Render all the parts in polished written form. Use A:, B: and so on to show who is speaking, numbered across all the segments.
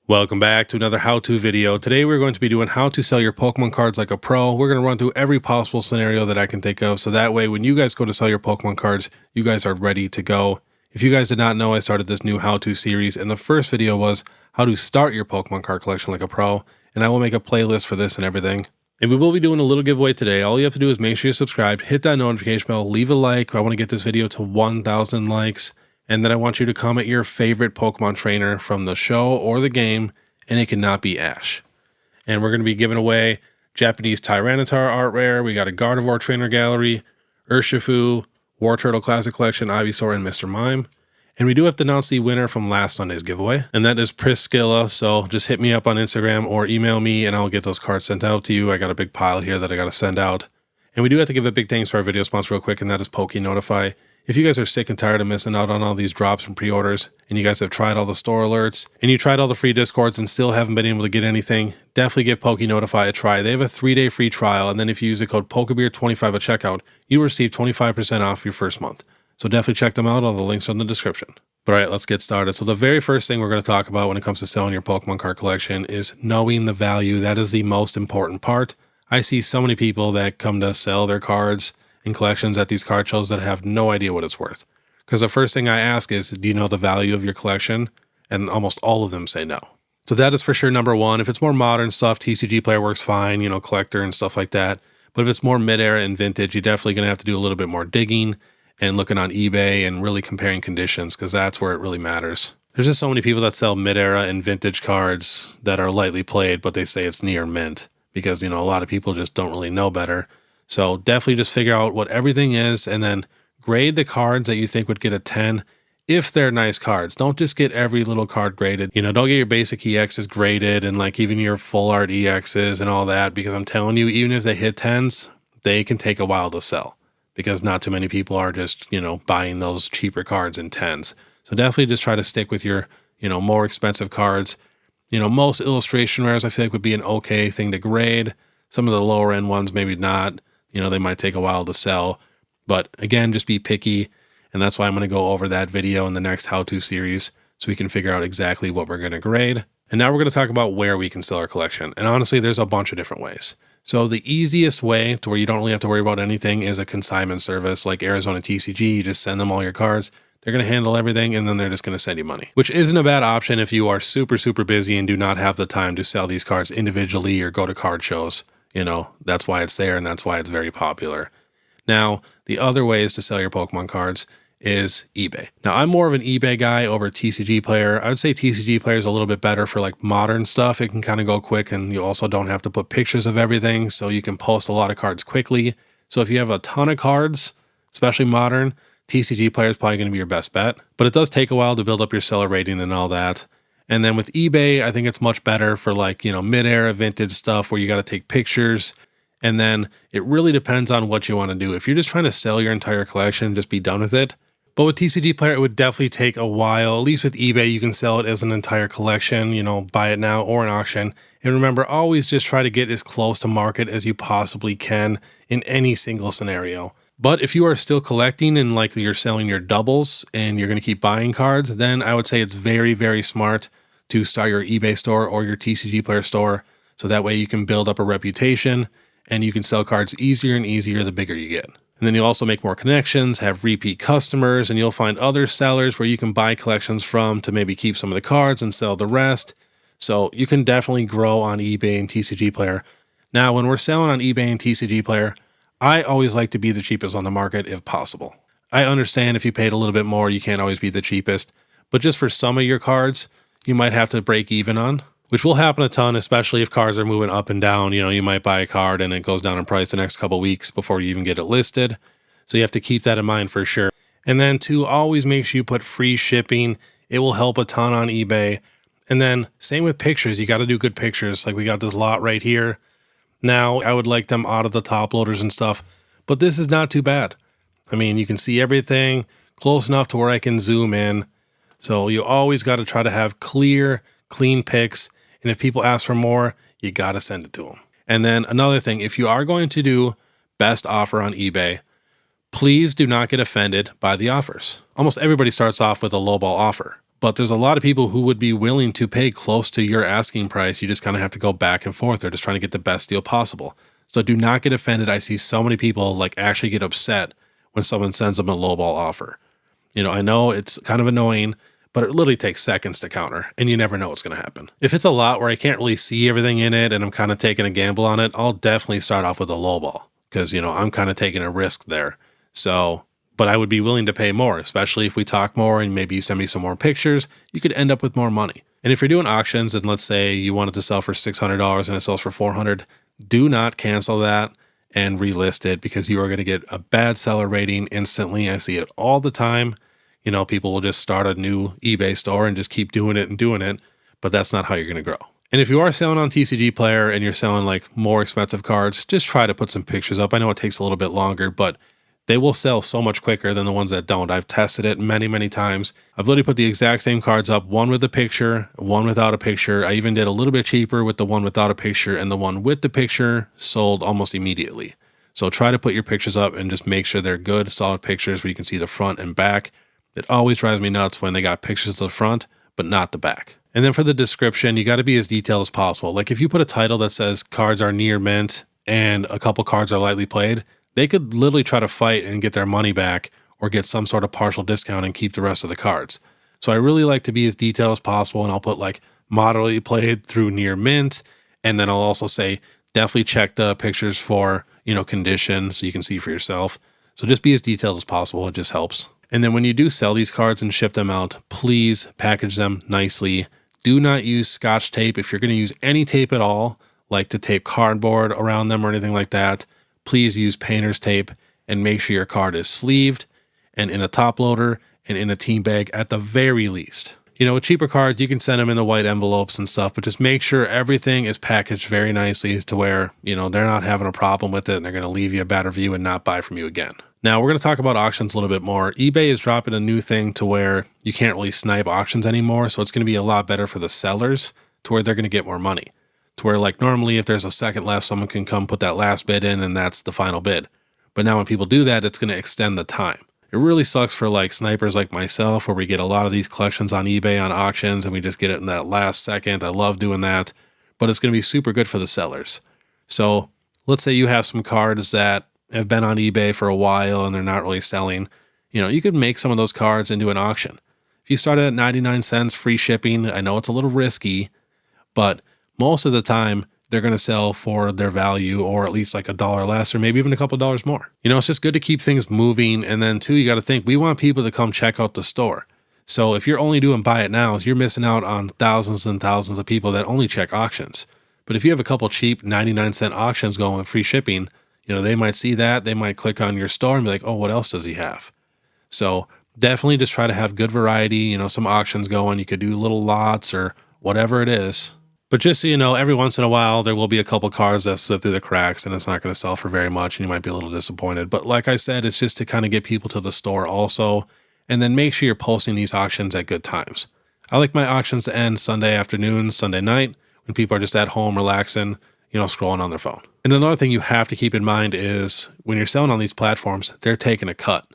A: Welcome back to another how-to video. Today we're going to be doing how to sell your Pokemon cards like a pro. We're going to run through every possible scenario that I can think of, so that way when you guys go to sell your Pokemon cards, you guys are ready to go. If you guys did not know, I started this new how-to series, and the first video was how to start your Pokemon card collection like a pro, and I will make a playlist for this and everything. And we will be doing a little giveaway today. All you have to do is make sure you're subscribed, hit that notification bell, leave a like. I want to get this video to 1,000 likes. And then I want you to comment your favorite Pokemon trainer from the show or the game, and it cannot be Ash. And we're going to be giving away Japanese Tyranitar art rare. We got a Gardevoir trainer gallery, Urshifu, War Turtle Classic Collection, Ivysaur, and Mr. Mime. And we do have to announce the winner from last Sunday's giveaway, and that is Priscilla. So just hit me up on Instagram or email me, and I'll get those cards sent out to you. I got a big pile here that I got to send out. And we do have to give a big thanks to our video sponsor real quick, and that is PokeNotify. If you guys are sick and tired of missing out on all these drops and pre-orders, and you guys have tried all the store alerts, and you tried all the free Discords and still haven't been able to get anything, definitely give PokeNotify a try. They have a 3-day free trial, and then if you use the code PokeBeardtcg at checkout, you receive 25% off your first month. So definitely check them out. All the links are in the description. But all right, let's get started. So the very first thing we're going to talk about when it comes to selling your Pokemon card collection is knowing the value. That is the most important part. I see so many people that come to sell their cards and collections at these card shows that have no idea what it's worth. Because the first thing I ask is, do you know the value of your collection? And almost all of them say no. So that is for sure number one. If it's more modern stuff, TCG player works fine, you know, collector and stuff like that. But if it's more mid-era and vintage, you're definitely going to have to do a little bit more digging and looking on eBay and really comparing conditions, because that's where it really matters. There's just so many people that sell mid-era and vintage cards that are lightly played, but they say it's near mint because, you know, a lot of people just don't really know better. So definitely just figure out what everything is and then grade the cards that you think would get a 10 if they're nice cards. Don't just get every little card graded. You know, don't get your basic EXs graded and like even your full art EXs and all that, because I'm telling you, even if they hit 10s, they can take a while to sell because not too many people are just, you know, buying those cheaper cards in 10s. So definitely just try to stick with your, you know, more expensive cards. You know, most illustration rares I feel like would be an okay thing to grade. Some of the lower end ones, maybe not. You know, they might take a while to sell, but again, just be picky. And that's why I'm going to go over that video in the next how-to series so we can figure out exactly what we're going to grade. And now we're going to talk about where we can sell our collection. And honestly, there's a bunch of different ways. So the easiest way to where you don't really have to worry about anything is a consignment service like ARIZONATCG. You just send them all your cards. They're going to handle everything, and then they're just going to send you money, which isn't a bad option if you are super, super busy and do not have the time to sell these cards individually or go to card shows. You know, that's why it's there and that's why it's very popular. Now, the other ways to sell your Pokemon cards is eBay. Now, I'm more of an eBay guy over TCG player. I would say TCG player is a little bit better for like modern stuff. It can kind of go quick and you also don't have to put pictures of everything. So you can post a lot of cards quickly. So if you have a ton of cards, especially modern, TCG player is probably going to be your best bet. But it does take a while to build up your seller rating and all that. And then with eBay, I think it's much better for like, you know, mid-era vintage stuff where you got to take pictures. And then it really depends on what you want to do. If you're just trying to sell your entire collection, just be done with it. But with TCG player, it would definitely take a while. At least with eBay, you can sell it as an entire collection, you know, buy it now or an auction. And remember, always just try to get as close to market as you possibly can in any single scenario. But if you are still collecting and like you're selling your doubles and you're going to keep buying cards, then I would say it's very, very smart to start your eBay store or your TCG player store. So that way you can build up a reputation and you can sell cards easier and easier the bigger you get. And then you also make more connections, have repeat customers, and you'll find other sellers where you can buy collections from to maybe keep some of the cards and sell the rest. So you can definitely grow on eBay and TCG player. Now, when we're selling on eBay and TCG player, I always like to be the cheapest on the market if possible. I understand if you paid a little bit more, you can't always be the cheapest, but just for some of your cards, you might have to break even on, which will happen a ton, especially if cards are moving up and down. You know, you might buy a card and it goes down in price the next couple weeks before you even get it listed. So you have to keep that in mind for sure. And then to always make sure you put free shipping. It will help a ton on eBay. And then same with pictures. You got to do good pictures. Like we got this lot right here. Now, I would like them out of the top loaders and stuff, but this is not too bad. I mean, you can see everything close enough to where I can zoom in. So you always got to try to have clear, clean pics. And if people ask for more, you got to send it to them. And then another thing, if you are going to do best offer on eBay, please do not get offended by the offers. Almost everybody starts off with a lowball offer, but there's a lot of people who would be willing to pay close to your asking price. You just kind of have to go back and forth. They're just trying to get the best deal possible. So do not get offended. I see so many people like actually get upset when someone sends them a lowball offer. I know it's kind of annoying, but it literally takes seconds to counter, and you never know what's going to happen. If it's a lot where I can't really see everything in it and I'm kind of taking a gamble on it, I'll definitely start off with a lowball because, I'm kind of taking a risk there. So, but I would be willing to pay more, especially if we talk more and maybe you send me some more pictures, you could end up with more money. And if you're doing auctions and let's say you wanted to sell for $600 and it sells for $400, do not cancel that and relist it because you are going to get a bad seller rating instantly. I see it all the time. People will just start a new eBay store and just keep doing it, but that's not how you're going to grow. And if you are selling on TCG Player and you're selling like more expensive cards, just try to put some pictures up. I know it takes a little bit longer, but they will sell so much quicker than the ones that don't. I've tested it many, many times. I've literally put the exact same cards up, one with a picture, one without a picture. I even did a little bit cheaper with the one without a picture, and the one with the picture sold almost immediately. So try to put your pictures up and just make sure they're good, solid pictures where you can see the front and back. It always drives me nuts when they got pictures to the front, but not the back. And then for the description, you got to be as detailed as possible. Like if you put a title that says cards are near mint and a couple cards are lightly played, they could literally try to fight and get their money back or get some sort of partial discount and keep the rest of the cards. So I really like to be as detailed as possible, and I'll put like moderately played through near mint. And then I'll also say, definitely check the pictures for, condition so you can see for yourself. So just be as detailed as possible. It just helps. And then when you do sell these cards and ship them out, please package them nicely. Do not use Scotch tape. If you're going to use any tape at all, like to tape cardboard around them or anything like that, please use painter's tape and make sure your card is sleeved and in a top loader and in a team bag at the very least. With cheaper cards, you can send them in the white envelopes and stuff, but just make sure everything is packaged very nicely to where, they're not having a problem with it and they're going to leave you a bad review and not buy from you again. Now, we're going to talk about auctions a little bit more. eBay is dropping a new thing to where you can't really snipe auctions anymore, so it's going to be a lot better for the sellers to where they're going to get more money. To where like normally if there's a second left, someone can come put that last bid in and that's the final bid. But now when people do that, it's going to extend the time. It really sucks for like snipers like myself where we get a lot of these collections on eBay on auctions and we just get it in that last second. I love doing that, but it's going to be super good for the sellers. So let's say you have some cards that have been on eBay for a while and they're not really selling. You could make some of those cards into an auction. If you started at 99 cents, free shipping, I know it's a little risky, but most of the time they're going to sell for their value or at least like $1 less or maybe even a couple dollars more. It's just good to keep things moving. And then too, you got to think, we want people to come check out the store. So if you're only doing buy it nows, you're missing out on thousands and thousands of people that only check auctions. But if you have a couple cheap 99-cent auctions going with free shipping, they might see that, they might click on your store and be like, oh, what else does he have? So definitely just try to have good variety, some auctions going. You could do little lots or whatever it is. But just so you know, every once in a while, there will be a couple cards that slip through the cracks and it's not going to sell for very much and you might be a little disappointed. But like I said, it's just to kind of get people to the store also. And then make sure you're posting these auctions at good times. I like my auctions to end Sunday afternoon, Sunday night, when people are just at home relaxing, scrolling on their phone. And another thing you have to keep in mind is when you're selling on these platforms, they're taking a cut.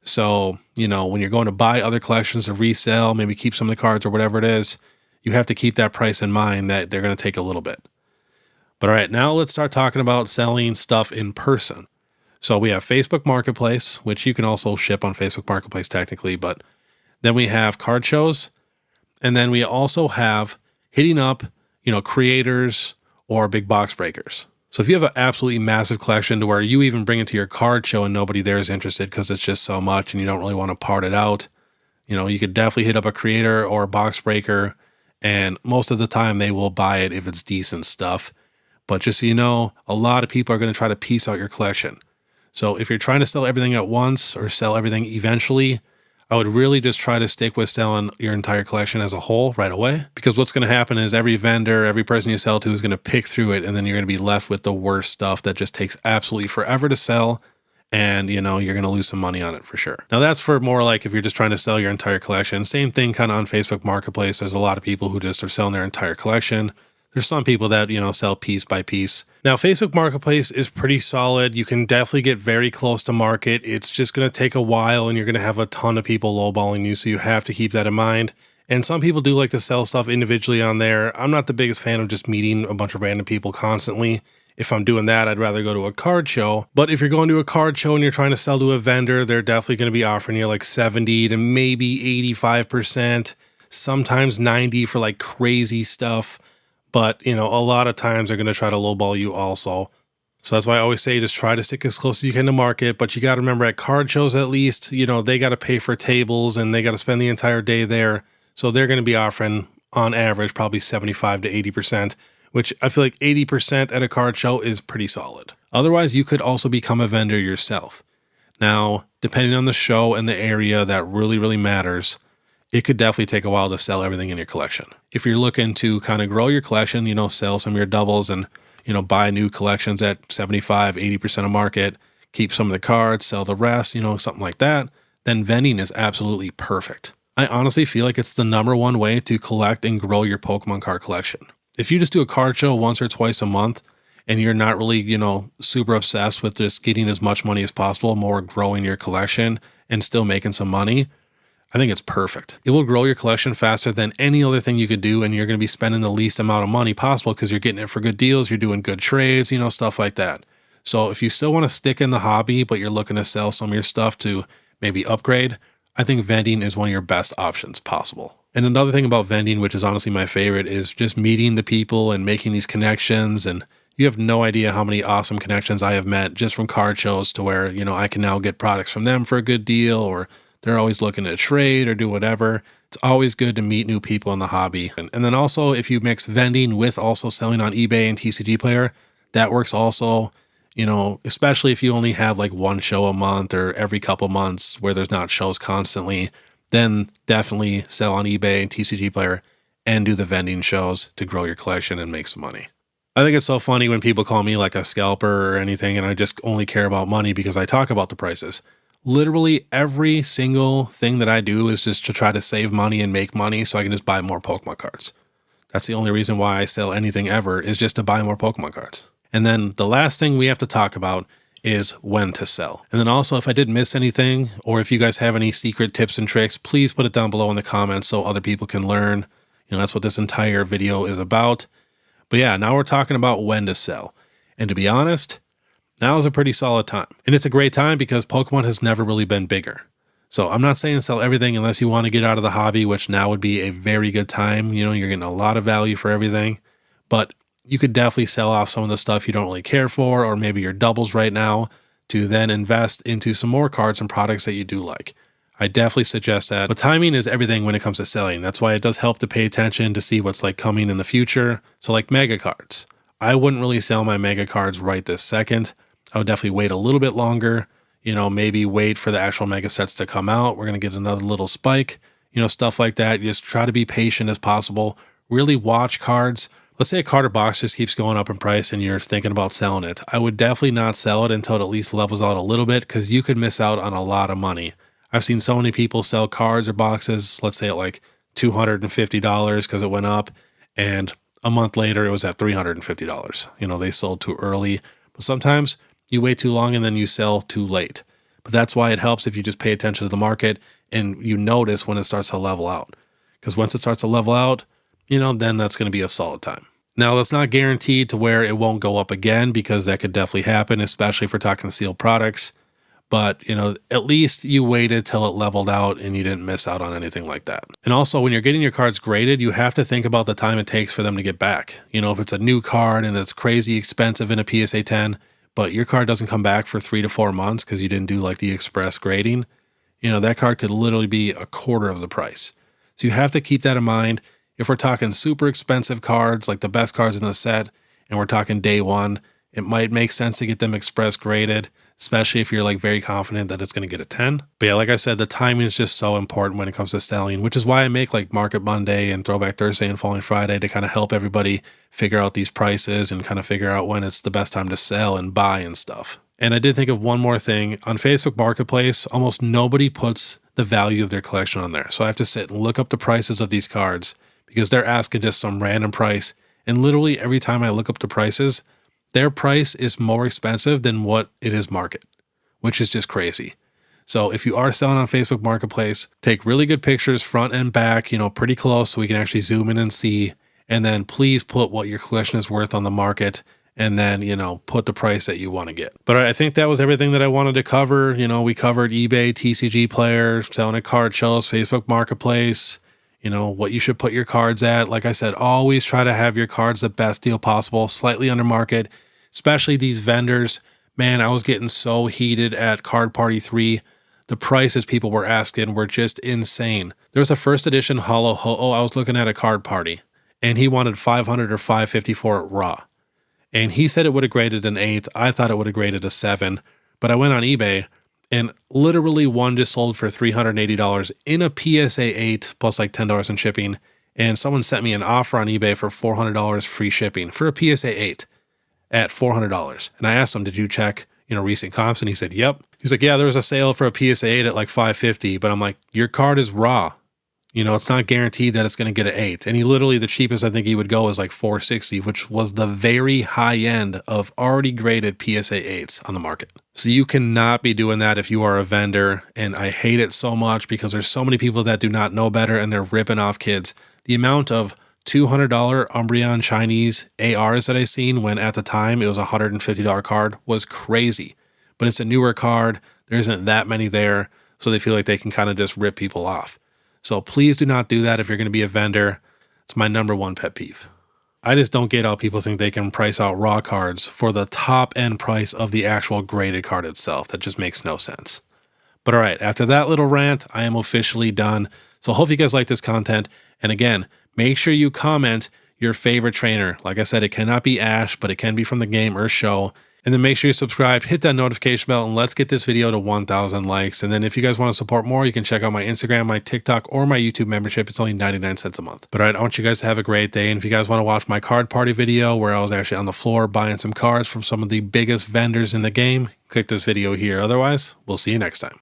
A: So, when you're going to buy other collections or resell, maybe keep some of the cards or whatever it is, you have to keep that price in mind that they're going to take a little bit. But all right, now let's start talking about selling stuff in person. So we have Facebook Marketplace, which you can also ship on Facebook Marketplace technically, but then we have card shows. And then we also have hitting up, creators or big box breakers. So if you have an absolutely massive collection to where you even bring it to your card show and nobody there is interested because it's just so much and you don't really want to part it out, you could definitely hit up a creator or a box breaker. And most of the time they will buy it if it's decent stuff. But just so you know, a lot of people are going to try to piece out your collection. So if you're trying to sell everything at once or sell everything eventually, I would really just try to stick with selling your entire collection as a whole right away. Because what's going to happen is every vendor, every person you sell to is going to pick through it. And then you're going to be left with the worst stuff that just takes absolutely forever to sell. And, you're going to lose some money on it for sure. Now that's for more like if you're just trying to sell your entire collection. Same thing kind of on Facebook Marketplace. There's a lot of people who just are selling their entire collection. There's some people that, sell piece by piece. Now, Facebook Marketplace is pretty solid. You can definitely get very close to market. It's just going to take a while and you're going to have a ton of people lowballing you. So you have to keep that in mind. And some people do like to sell stuff individually on there. I'm not the biggest fan of just meeting a bunch of random people constantly. If I'm doing that, I'd rather go to a card show. But if you're going to a card show and you're trying to sell to a vendor, they're definitely going to be offering you like 70 to maybe 85%, sometimes 90 for like crazy stuff. But, you know, a lot of times they're going to try to lowball you also. So that's why I always say just try to stick as close as you can to market. But you got to remember at card shows at least, you know, they got to pay for tables and they got to spend the entire day there. So they're going to be offering on average probably 75 to 80%, which I feel like 80% at a card show is pretty solid. Otherwise, you could also become a vendor yourself. Now, depending on the show and the area, that really matters. It could definitely take a while to sell everything in your collection. If you're looking to kind of grow your collection, you know, sell some of your doubles and, you know, buy new collections at 75, 80% of market, keep some of the cards, sell the rest, you know, something like that, then vending is absolutely perfect. I honestly feel like it's the #1 way to collect and grow your Pokemon card collection. If you just do a card show once or twice a month and you're not really, you know, super obsessed with just getting as much money as possible, more growing your collection and still making some money, I think it's perfect. It will grow your collection faster than any other thing you could do, and you're going to be spending the least amount of money possible because you're getting it for good deals, you're doing good trades, you know, stuff like that. So if you still want to stick in the hobby, but you're looking to sell some of your stuff to maybe upgrade, I think vending is one of your best options possible. And another thing about vending, which is honestly my favorite, is just meeting the people and making these connections. And you have no idea how many awesome connections I have met just from card shows to where, you know, I can now get products from them for a good deal, or they're always looking to trade or do whatever. It's always good to meet new people in the hobby. And then also if you mix vending with also selling on eBay and TCG Player, that works also. You know, especially if you only have like one show a month or every couple months where there's not shows constantly, then definitely sell on eBay and TCG Player and do the vending shows to grow your collection and make some money. I think it's so funny when people call me like a scalper or anything, and I just only care about money because I talk about the prices. Literally every single thing that I do is just to try to save money and make money so I can just buy more Pokemon cards. That's the only reason why I sell anything ever, is just to buy more Pokemon cards. And then the last thing we have to talk about is when to sell. And then also, if I did miss anything, or if you guys have any secret tips and tricks, please put it down below in the comments so other people can learn. You know, that's what this entire video is about. But yeah, now we're talking about when to sell. And to be honest, now is a pretty solid time. And it's a great time because Pokemon has never really been bigger. So I'm not saying sell everything unless you want to get out of the hobby, which now would be a very good time. You know, you're getting a lot of value for everything. But you could definitely sell off some of the stuff you don't really care for, or maybe your doubles right now, to then invest into some more cards and products that you do like. I definitely suggest that. But timing is everything when it comes to selling. That's why it does help to pay attention to see what's like coming in the future. So like mega cards. I wouldn't really sell my mega cards right this second. I would definitely wait a little bit longer. You know, maybe wait for the actual mega sets to come out. We're going to get another little spike. You know, stuff like that. You just try to be patient as possible. Really watch cards. Let's say a card or box just keeps going up in price and you're thinking about selling it. I would definitely not sell it until it at least levels out a little bit, because you could miss out on a lot of money. I've seen so many people sell cards or boxes, let's say at like $250 because it went up, and a month later it was at $350. You know, they sold too early. But sometimes you wait too long and then you sell too late. But that's why it helps if you just pay attention to the market and you notice when it starts to level out. Because once it starts to level out, you know, then that's going to be a solid time. Now, that's not guaranteed to where it won't go up again, because that could definitely happen, especially if we're talking sealed products. But, you know, at least you waited till it leveled out and you didn't miss out on anything like that. And also, when you're getting your cards graded, you have to think about the time it takes for them to get back. You know, if it's a new card and it's crazy expensive in a PSA 10, but your card doesn't come back for 3 to 4 months because you didn't do like the express grading, you know, that card could literally be a quarter of the price. So you have to keep that in mind. If we're talking super expensive cards, like the best cards in the set, and we're talking day one, it might make sense to get them express graded, especially if you're like very confident that it's going to get a 10. But yeah, like I said, the timing is just so important when it comes to selling, which is why I make like Market Monday and Throwback Thursday and Falling Friday to kind of help everybody figure out these prices and kind of figure out when it's the best time to sell and buy and stuff. And I did think of one more thing. On Facebook Marketplace, almost nobody puts the value of their collection on there. So I have to sit and look up the prices of these cards, because they're asking just some random price. And literally every time I look up the prices, their price is more expensive than what it is market, which is just crazy. So if you are selling on Facebook Marketplace, take really good pictures front and back, pretty close so we can actually zoom in and see. And then please put what your collection is worth on the market, and then, put the price that you want to get. But I think that was everything that I wanted to cover. We covered eBay, TCG Player, selling at card shows, Facebook Marketplace, what you should put your cards at. Like I said, always try to have your cards the best deal possible, slightly under market, especially these vendors. Man, I was getting so heated at Card Party 3. The prices people were asking were just insane. There was a first edition Hollow Ho-Oh I was looking at Card Party, and he wanted $500 or $550 for it raw. And he said it would have graded an 8. I thought it would have graded a 7. But I went on eBay, and literally one just sold for $380 in a PSA 8 plus like $10 in shipping. And someone sent me an offer on eBay for $400 free shipping for a PSA 8 at $400. And I asked him, did you check, recent comps? And he said, yep. He's like, yeah, there was a sale for a PSA 8 at like $550. But I'm like, your card is raw. It's not guaranteed that it's going to get an 8. And he literally, the cheapest I think he would go is like $460, which was the very high end of already graded PSA 8s on the market. So you cannot be doing that if you are a vendor. And I hate it so much because there's so many people that do not know better and they're ripping off kids. The amount of $200 Umbreon Chinese ARs that I seen when at the time it was a $150 card was crazy. But it's a newer card. There isn't that many there. So they feel like they can kind of just rip people off. So please do not do that if you're going to be a vendor. It's my number one pet peeve. I just don't get how people think they can price out raw cards for the top end price of the actual graded card itself. That just makes no sense. But all right, after that little rant, I am officially done. So I hope you guys like this content. And again, make sure you comment your favorite trainer. Like I said, it cannot be Ash, but it can be from the game or show. And then make sure you subscribe, hit that notification bell, and let's get this video to 1,000 likes. And then if you guys want to support more, you can check out my Instagram, my TikTok, or my YouTube membership. It's only 99 cents a month. But all right, I want you guys to have a great day. And if you guys want to watch my card party video where I was actually on the floor buying some cards from some of the biggest vendors in the game, click this video here. Otherwise, we'll see you next time.